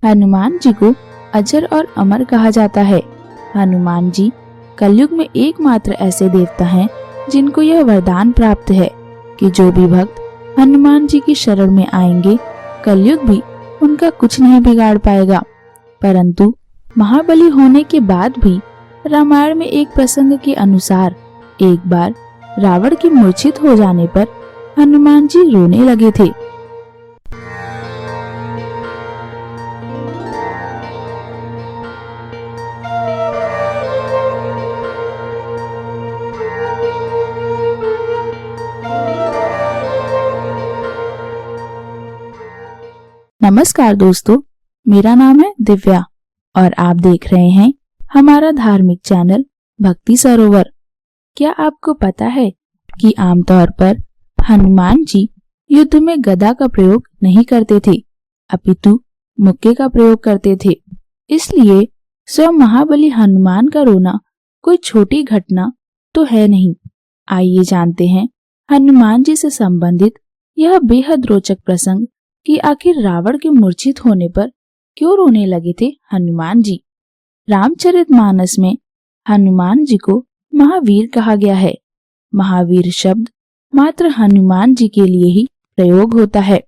हनुमान जी को अजर और अमर कहा जाता है। हनुमान जी कलयुग में एकमात्र ऐसे देवता हैं जिनको यह वरदान प्राप्त है कि जो भी भक्त हनुमान जी की शरण में आएंगे, कलयुग भी उनका कुछ नहीं बिगाड़ पाएगा। परंतु महाबली होने के बाद भी रामायण में एक प्रसंग के अनुसार एक बार रावण के मूर्छित हो जाने पर हनुमान जी रोने लगे थे। नमस्कार दोस्तों, मेरा नाम है दिव्या और आप देख रहे हैं हमारा धार्मिक चैनल भक्ति सरोवर। क्या आपको पता है कि आमतौर पर हनुमान जी युद्ध में गदा का प्रयोग नहीं करते थे, अपितु मुक्के का प्रयोग करते थे। इसलिए स्वयं महाबली हनुमान का रोना कोई छोटी घटना तो है नहीं। आइए जानते हैं हनुमान जी से संबंधित यह बेहद रोचक प्रसंग कि आखिर रावण के मूर्छित होने पर क्यों रोने लगे थे हनुमान जी। रामचरितमानस में हनुमान जी को महावीर कहा गया है। महावीर शब्द मात्र हनुमान जी के लिए ही प्रयोग होता है।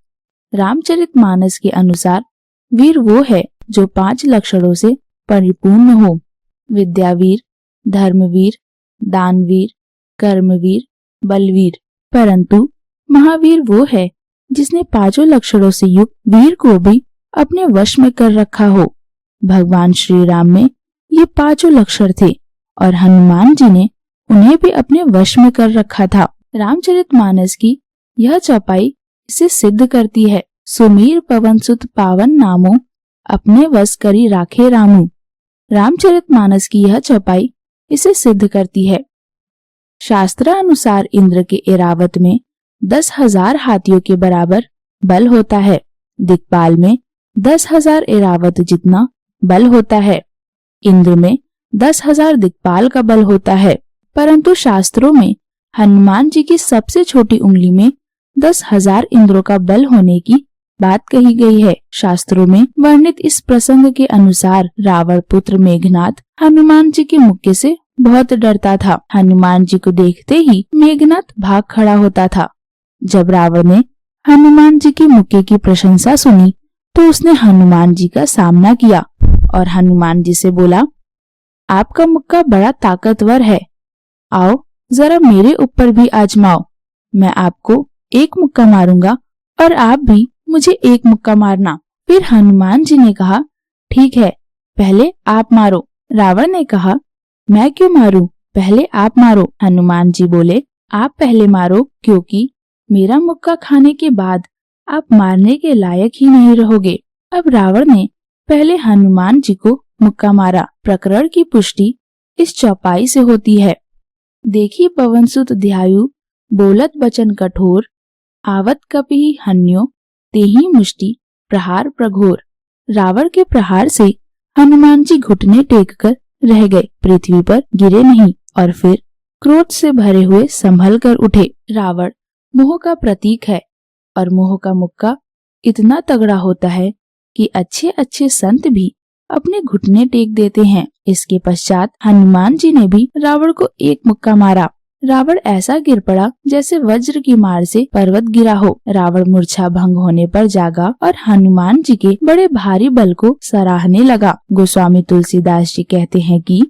रामचरितमानस के अनुसार वीर वो है जो 5 लक्षणों से परिपूर्ण हो: विद्यावीर, धर्मवीर, दानवीर, कर्मवीर, बलवीर। परंतु महावीर वो है जिसने 5 लक्षणों से युक्त वीर को भी अपने वश में कर रखा हो। भगवान श्री राम में ये 5 लक्षण थे और हनुमान जी ने उन्हें भी अपने वश में कर रखा था। रामचरितमानस की यह चौपाई इसे सिद्ध करती है। सुमीर पवन सुत पावन नामो, अपने वश करी राखे रामू। रामचरितमानस की यह चौपाई इसे सिद्ध करती है। शास्त्रानुसार इंद्र के ऐरावत में 10,000 हाथियों के बराबर बल होता है। दिक्पाल में 10,000 ऐरावत जितना बल होता है। इंद्र में 10,000 दिक्पाल का बल होता है। परंतु शास्त्रों में हनुमान जी की सबसे छोटी उंगली में 10,000 इंद्रों का बल होने की बात कही गई है। शास्त्रों में वर्णित इस प्रसंग के अनुसार रावण पुत्र मेघनाथ हनुमान जी के मुक्के से बहुत डरता था। हनुमान जी को देखते ही मेघनाथ भाग खड़ा होता था। जब रावण ने हनुमान जी की मुक्के की प्रशंसा सुनी तो उसने हनुमान जी का सामना किया और हनुमान जी से बोला, आपका मुक्का बड़ा ताकतवर है, आओ जरा मेरे ऊपर भी आजमाओ। मैं आपको एक मुक्का मारूंगा और आप भी मुझे एक मुक्का मारना। फिर हनुमान जी ने कहा, ठीक है, पहले आप मारो। रावण ने कहा, मैं क्यों मारूं, पहले आप मारो। हनुमान जी बोले, आप पहले मारो, क्योंकि मेरा मुक्का खाने के बाद आप मारने के लायक ही नहीं रहोगे। अब रावण ने पहले हनुमान जी को मुक्का मारा। प्रकरण की पुष्टि इस चौपाई से होती है। देखी पवन सुत ध्यायु, बोलत बचन कठोर, आवत कपि हन्यो, तेहि मुष्टि प्रहार प्रघोर। रावण के प्रहार से हनुमान जी घुटने टेक कर रह गए, पृथ्वी पर गिरे नहीं और फिर क्रोध से भरे हुए संभल कर उठे। रावण मोह का प्रतीक है और मोह का मुक्का इतना तगड़ा होता है कि अच्छे अच्छे संत भी अपने घुटने टेक देते हैं। इसके पश्चात हनुमान जी ने भी रावण को एक मुक्का मारा। रावण ऐसा गिर पड़ा जैसे वज्र की मार से पर्वत गिरा हो। रावण मूर्छा भंग होने पर जागा और हनुमान जी के बड़े भारी बल को सराहने लगा। गोस्वामी तुलसीदास जी कहते हैं कि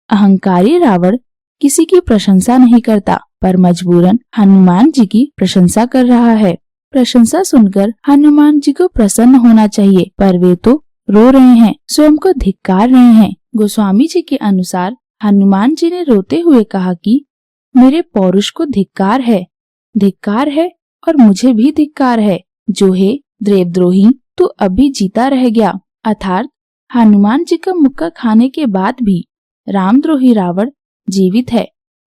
अहंकारी रावण किसी की प्रशंसा नहीं करता, पर मजबूरन हनुमान जी की प्रशंसा कर रहा है। प्रशंसा सुनकर हनुमान जी को प्रसन्न होना चाहिए, पर वे तो रो रहे हैं, स्वयं को धिक्कार रहे हैं। गोस्वामी जी के अनुसार हनुमान जी ने रोते हुए कहा कि मेरे पौरुष को धिक्कार है और मुझे भी धिक्कार है। जो है देवद्रोही, तू अभी जीता रह गया। अर्थात हनुमान जी का मुक्का खाने के बाद भी रामद्रोही रावण जीवित है।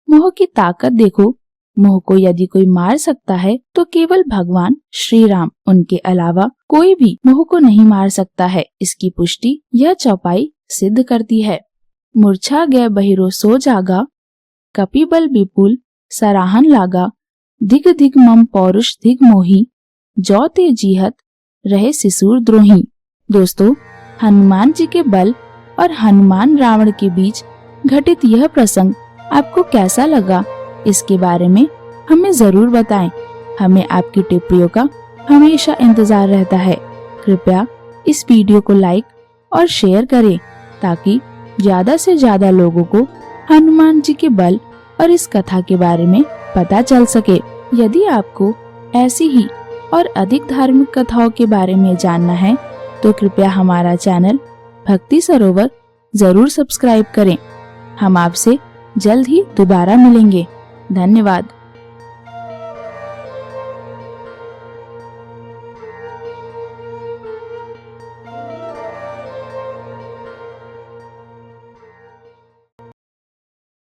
मोह की ताकत देखो। मोह को यदि कोई मार सकता है तो केवल भगवान श्री राम, उनके अलावा कोई भी मोह को नहीं मार सकता है। इसकी पुष्टि यह चौपाई सिद्ध करती है। मूर्छा गए बहिरो सो जागा, कपि बल विपुल सराहन लागा, धिक धिक मम पौरुष धिक मोही, जौ ते जीहत रहे सिसूर द्रोही। दोस्तों, हनुमान जी के बल और हनुमान रावण के बीच घटित यह प्रसंग आपको कैसा लगा, इसके बारे में हमें जरूर बताएं। हमें आपकी टिप्पणियों का हमेशा इंतजार रहता है। कृपया इस वीडियो को लाइक और शेयर करें ताकि ज्यादा से ज्यादा लोगों को हनुमान जी के बल और इस कथा के बारे में पता चल सके। यदि आपको ऐसी ही और अधिक धार्मिक कथाओं के बारे में जानना है तो कृपया हमारा चैनल भक्ति सरोवर जरूर सब्सक्राइब करें। हम आपसे जल्द ही दोबारा मिलेंगे। धन्यवाद।